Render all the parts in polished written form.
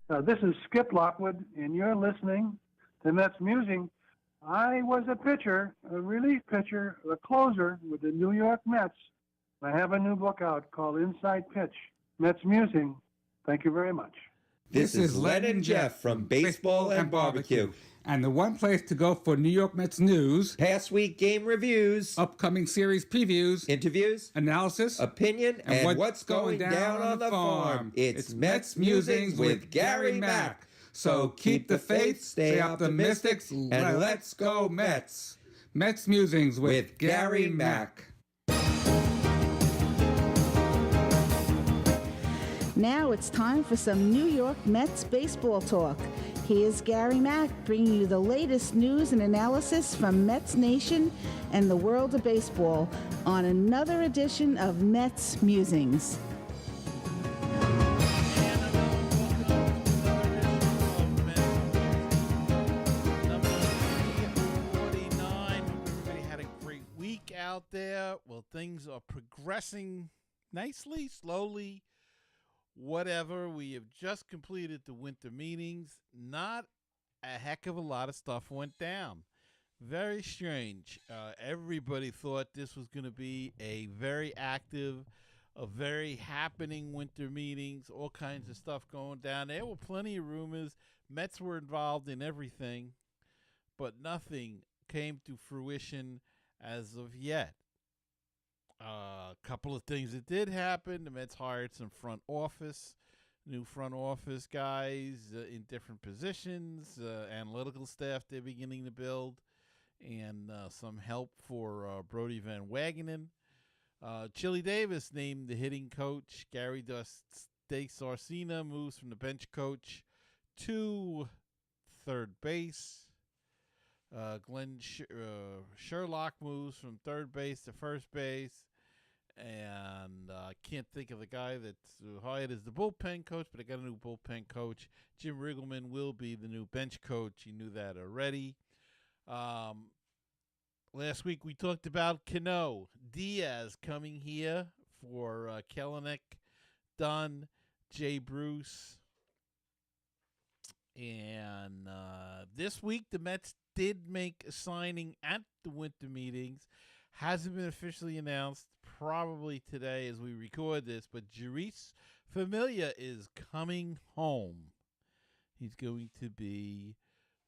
This is Skip Lockwood, and you're listening to MetsMusings. I was a pitcher, a relief pitcher, a closer with the New York Mets. I have a new book out called Inside Pitch, MetsMusings. Thank you very much. This is Len and Jeff from Baseball and Barbecue. And the one place to go for New York Mets news, Past week game reviews, upcoming series previews, interviews, analysis, opinion, and what's going down on the farm. It's Mets Musings with Gary Mack. So keep the faith, stay optimistic, and let's go Mets. Mets Musings with Gary Mack. Now it's time for some New York Mets baseball talk. Here's Gary Mack bringing you the latest news and analysis from Mets Nation and the world of baseball on another edition of Mets Musings. Everybody had a great week out there. Well, things are progressing nicely, slowly. Whatever. We have just completed the winter meetings. Not a heck of a lot of stuff went down. Very strange. Everybody thought this was going to be a very active, a very happening winter meetings, all kinds of stuff going down. There were plenty of rumors. Mets were involved in everything, but nothing came to fruition as of yet. A couple of things that did happen. The Mets hired some new front office guys in different positions, analytical staff they're beginning to build, and some help for Brody Van Wagenen. Chili Davis named the hitting coach. Gary DeSarcina moves from the bench coach to third base. Glenn Sherlock moves from third base to first base. And I can't think of the guy that's hired as the bullpen coach, but I got a new bullpen coach. Jim Riggleman will be the new bench coach. You knew that already. Last week we talked about Cano. Diaz coming here for Kelenic, Dunn, Jay Bruce. And this week the Mets did make a signing at the winter meetings. Hasn't been officially announced, probably today as we record this, but Jeurys Familia is coming home. He's going to be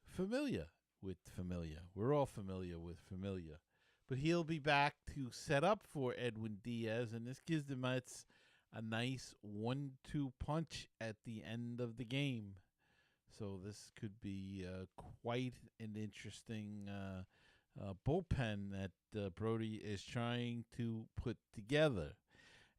familiar with Familia. We're all familiar with Familia. But he'll be back to set up for Edwin Diaz, and this gives the Mets a nice 1-2 punch at the end of the game. So this could be quite an interesting bullpen that Brody is trying to put together.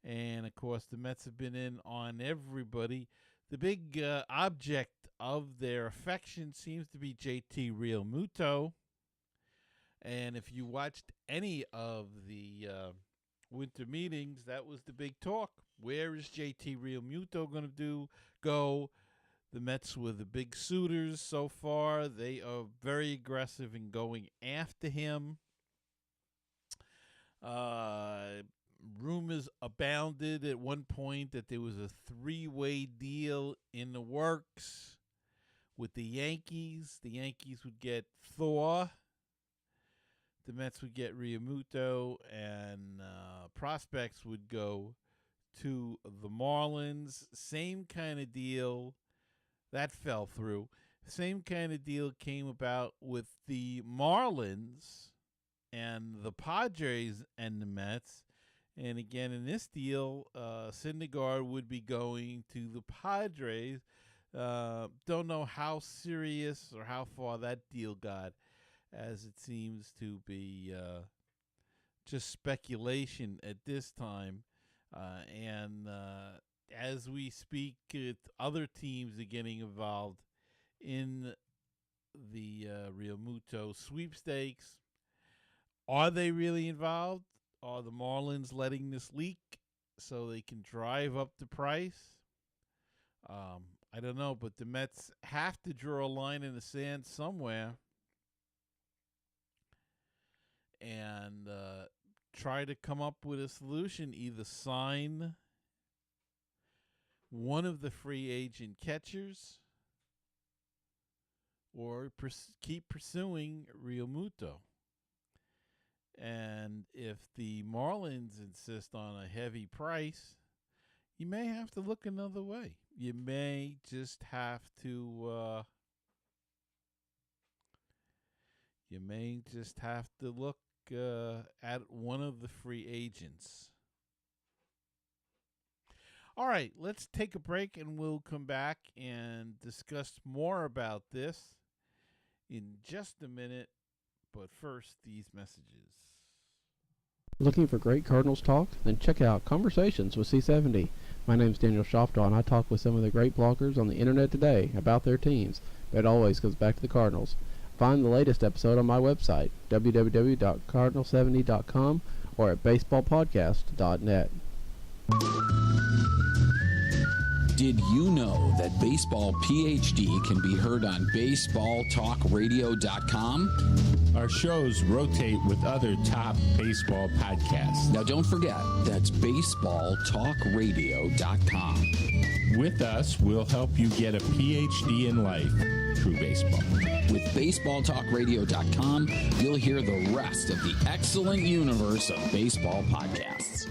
And, of course, the Mets have been in on everybody. The big object of their affection seems to be JT Realmuto. And if you watched any of the winter meetings, that was the big talk. Where is JT Realmuto going to go? The Mets were the big suitors so far. They are very aggressive in going after him. Rumors abounded at one point that there was a three-way deal in the works with the Yankees. The Yankees would get Thor. The Mets would get Realmuto, and prospects would go to the Marlins. Same kind of deal. That fell through. Same kind of deal came about with the Marlins and the Padres and the Mets. And again, in this deal, Syndergaard would be going to the Padres. Don't know how serious or how far that deal got, as it seems to be just speculation at this time. As we speak, other teams are getting involved in the Realmuto sweepstakes. Are they really involved? Are the Marlins letting this leak so they can drive up the price? I don't know, but the Mets have to draw a line in the sand somewhere and try to come up with a solution. Either sign one of the free agent catchers or keep pursuing Real Muto. And if the Marlins insist on a heavy price, you may have to look another way. You may just have to look at one of the free agents. All right, let's take a break and we'll come back and discuss more about this in just a minute. But first, these messages. Looking for great Cardinals talk? Then check out Conversations with C70. My name's Daniel Shofdahl, and I talk with some of the great bloggers on the internet today about their teams, but it always goes back to the Cardinals. Find the latest episode on my website, www.cardinal70.com, or at baseballpodcast.net. Did you know that Baseball PhD can be heard on baseballtalkradio.com? Our shows rotate with other top baseball podcasts. Now don't forget, that's baseballtalkradio.com. With us, we'll help you get a PhD in life through baseball. With baseballtalkradio.com, you'll hear the rest of the excellent universe of baseball podcasts.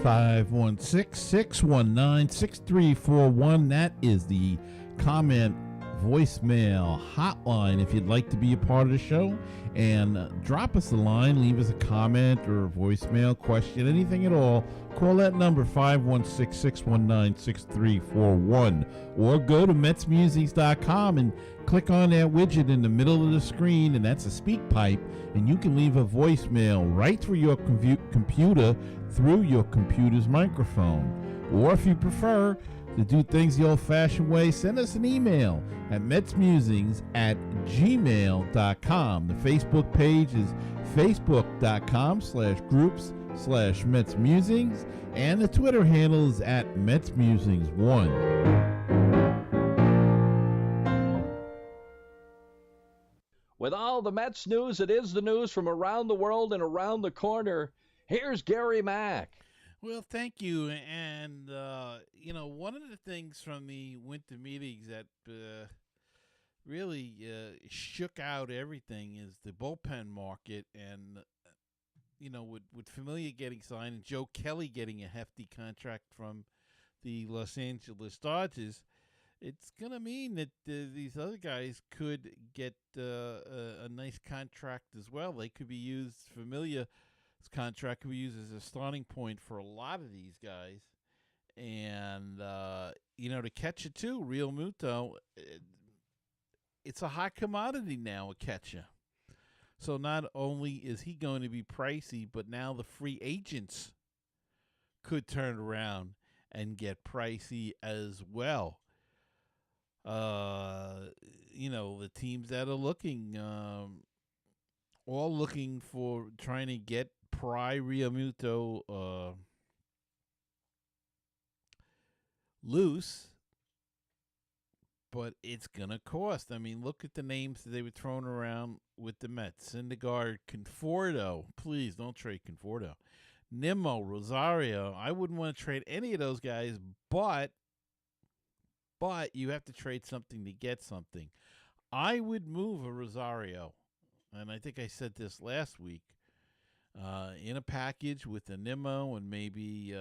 516-619-6341. That is the comment voicemail hotline if you'd like to be a part of the show. And drop us a line, leave us a comment or a voicemail, question, anything at all. Call that number, 516-619-6341. Or go to MetsMusings.com and click on that widget in the middle of the screen, and that's a speak pipe, and you can leave a voicemail right through your computer through your computer's microphone. Or if you prefer to do things the old-fashioned way, send us an email at metsmusings@gmail.com. The Facebook page is facebook.com/groups/MetsMusings, and the Twitter handle is at MetsMusings1. With all the Mets news, it is the news from around the world and around the corner. Here's Gary Mack. Well, thank you. And, one of the things from the winter meetings that really shook out everything is the bullpen market. And, with Familia getting signed and Joe Kelly getting a hefty contract from the Los Angeles Dodgers, it's going to mean that these other guys could get a nice contract as well. They could be used, Familia's contract could be used as a starting point for a lot of these guys. And, to catch it too, Real Muto, it's a hot commodity now, a catcher. So not only is he going to be pricey, but now the free agents could turn around and get pricey as well. The teams that are looking, all looking for trying to get Real Muto loose, but it's going to cost. I mean, look at the names that they were throwing around with the Mets. Syndergaard, Conforto. Please don't trade Conforto. Nimmo, Rosario. I wouldn't want to trade any of those guys, but you have to trade something to get something. I would move a Rosario, and I think I said this last week, in a package with a Nimmo and maybe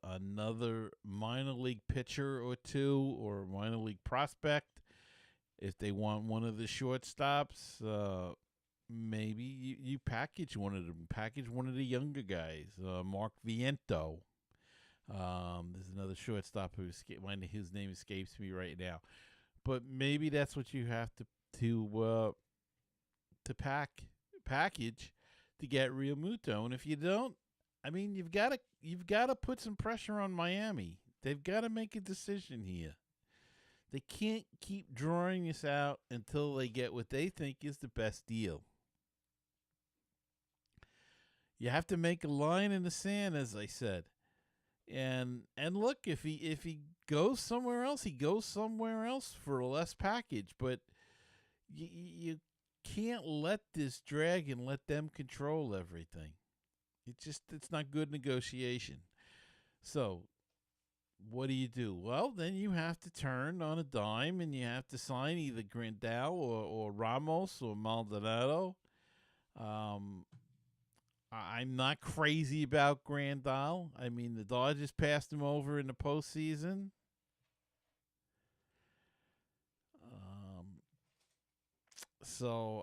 another minor league pitcher or two, or minor league prospect. If they want one of the shortstops, maybe you package one of them. Package one of the younger guys, Mark Viento. There's another shortstop whose name escapes me right now, but maybe that's what you have to package to get Real Muto. And if you don't, I mean, you've got to put some pressure on Miami. They've got to make a decision here. They can't keep drawing this out until they get what they think is the best deal. You have to make a line in the sand, as I said. And look, if he goes somewhere else, he goes somewhere else for a less package. But you can't let this drag and let them control everything. It's not good negotiation. So what do? Well, then you have to turn on a dime and you have to sign either Grandal or Ramos or Maldonado. I'm not crazy about Grandal. I mean, the Dodgers passed him over in the postseason.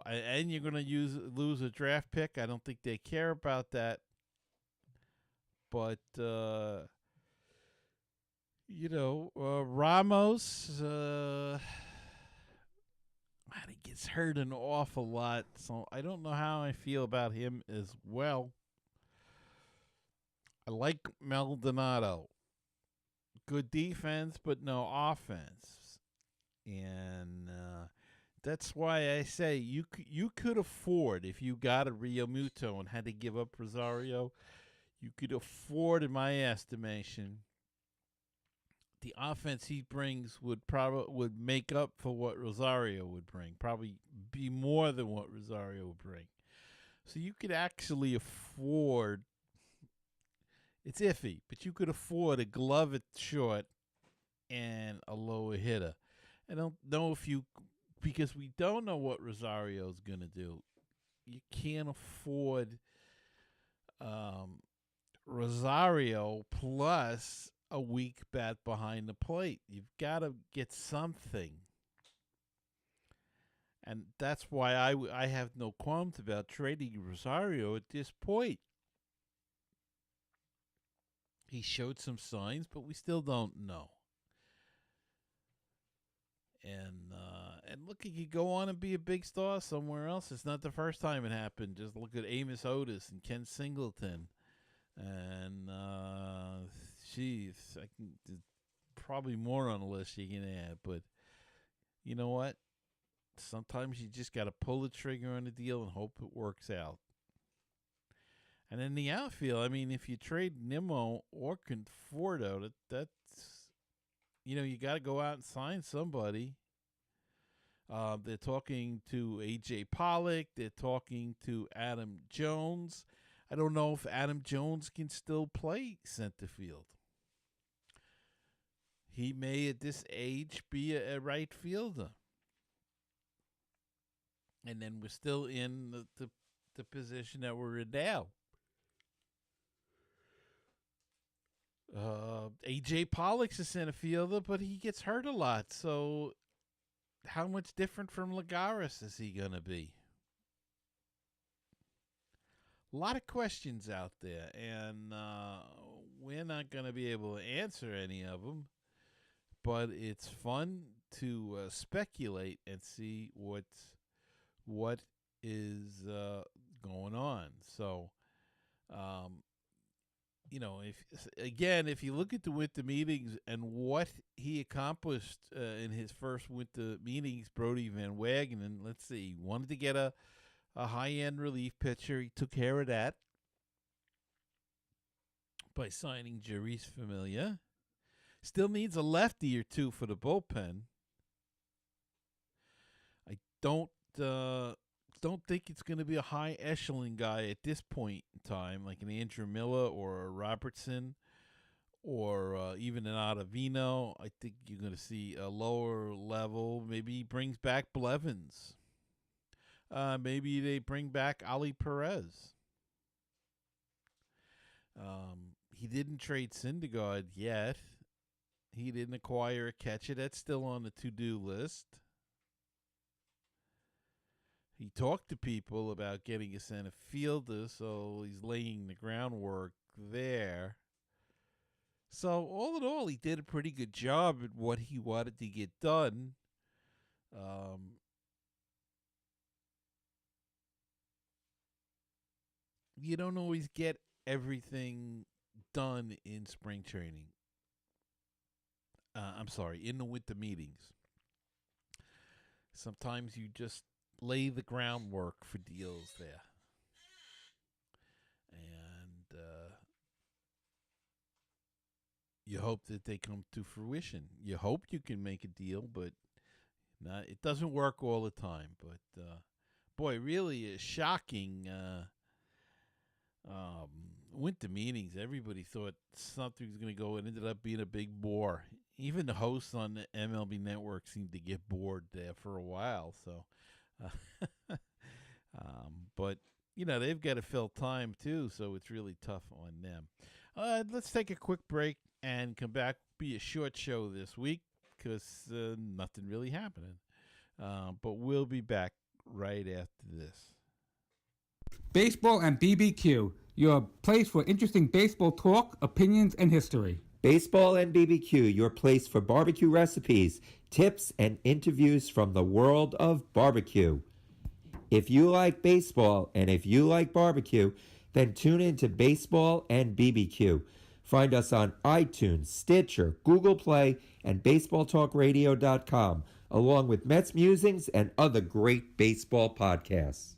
And you're going to lose a draft pick. I don't think they care about that. But, Ramos, he gets hurt an awful lot. So I don't know how I feel about him as well. I like Maldonado. Good defense, but no offense. And that's why I say you could afford, if you got a Real Muto and had to give up Rosario, you could afford, in my estimation, the offense he brings would make up for what Rosario would bring. Probably be more than what Rosario would bring. So you could actually afford. It's iffy, but you could afford a glove at short and a lower hitter. I don't know because we don't know what Rosario's going to do. You can't afford Rosario plus a weak bat behind the plate. You've got to get something. And that's why I have no qualms about trading Rosario at this point. He showed some signs, but we still don't know. And look, he could go on and be a big star somewhere else. It's not the first time it happened. Just look at Amos Otis and Ken Singleton. And, there's probably more on the list you can add. But you know what? Sometimes you just got to pull the trigger on the deal and hope it works out. And in the outfield, I mean, if you trade Nimmo or Conforto, that's, you got to go out and sign somebody. They're talking to A.J. Pollock. They're talking to Adam Jones. I don't know if Adam Jones can still play center field. He may, at this age, be a right fielder. And then we're still in the position that we're in now. A.J. Pollock's a center fielder, but he gets hurt a lot. So how much different from Lagares is he going to be? A lot of questions out there, and we're not going to be able to answer any of them. But it's fun to speculate and see what is going on. So, if you look at the winter meetings and what he accomplished in his first winter meetings, Brody Van Wagenen, let's see, he wanted to get a high-end relief pitcher. He took care of that by signing Jeurys Familia. Still needs a lefty or two for the bullpen. I don't think it's going to be a high echelon guy at this point in time, like an Andrew Miller or a Robertson or even an Ottavino. I think you're going to see a lower level. Maybe he brings back Blevins. Maybe they bring back Ali Perez. He didn't trade Syndergaard yet. He didn't acquire a catcher. That's still on the to-do list. He talked to people about getting a center fielder, so he's laying the groundwork there. So all in all, he did a pretty good job at what he wanted to get done. You don't always get everything done in spring training. In the winter meetings. Sometimes you just lay the groundwork for deals there. And you hope that they come to fruition. You hope you can make a deal, but it doesn't work all the time. But, boy, really a shocking winter meetings, everybody thought something was going to go. It ended up being a big bore. Even the hosts on the MLB Network seemed to get bored there for a while. So, but they've got to fill time too, so it's really tough on them. Let's take a quick break and come back. Be a short show this week because nothing really happening. But we'll be back right after this. Baseball and BBQ, your place for interesting baseball talk, opinions, and history. Baseball and BBQ, your place for barbecue recipes, tips, and interviews from the world of barbecue. If you like baseball and if you like barbecue, then tune in to Baseball and BBQ. Find us on iTunes, Stitcher, Google Play, and BaseballTalkRadio.com, along with Mets Musings and other great baseball podcasts.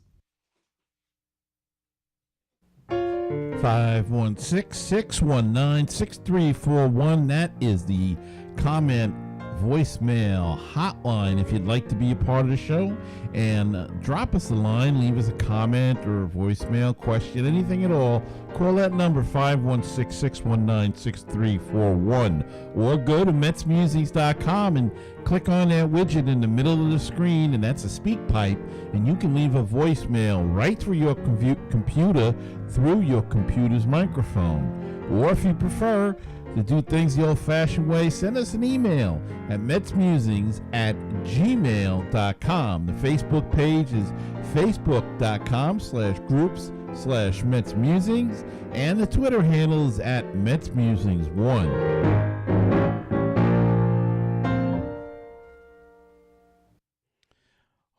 516-619-6341. That is the comment voicemail hotline if you'd like to be a part of the show. And drop us a line, leave us a comment or a voicemail, question, anything at all. Call that number, 516-619-6341. Or go to MetsMusings.com and click on that widget in the middle of the screen, and that's a speak pipe, and you can leave a voicemail right through your computer through your computer's microphone. Or if you prefer to do things the old-fashioned way, send us an email at metsmusings@gmail.com. The Facebook page is facebook.com/groups/MetsMusings, and the Twitter handle is @MetsMusings1.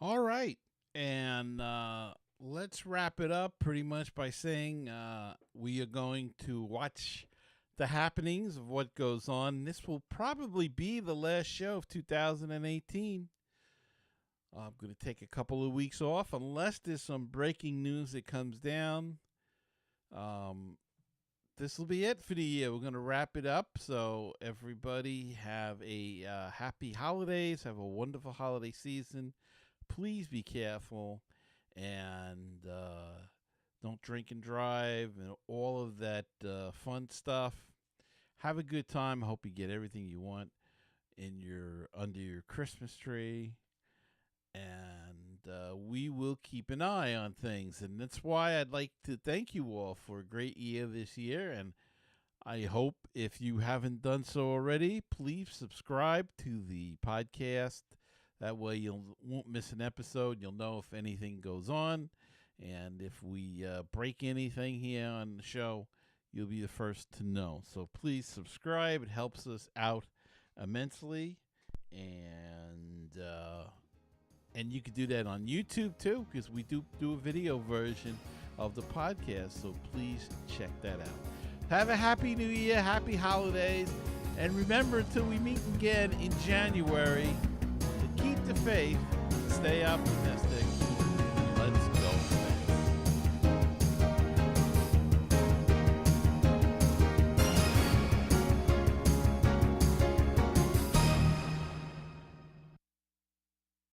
All right, and let's wrap it up pretty much by saying we are going to watch the happenings of what goes on. This will probably be the last show of 2018. I'm going to take a couple of weeks off unless there's some breaking news that comes down. This will be it for the year. We're going to wrap it up. So everybody have a happy holidays. Have a wonderful holiday season. Please be careful and don't drink and drive and all of that fun stuff. Have a good time. I hope you get everything you want under your Christmas tree. And we will keep an eye on things. And that's why I'd like to thank you all for a great year this year. And I hope if you haven't done so already, please subscribe to the podcast. That way you won't miss an episode. You'll know if anything goes on. And if we break anything here on the show, you'll be the first to know. So please subscribe. It helps us out immensely. And you can do that on YouTube too, because we do a video version of the podcast. So please check that out. Have a happy new year, happy holidays. And remember, until we meet again in January, to keep the faith, stay optimistic. Let's go.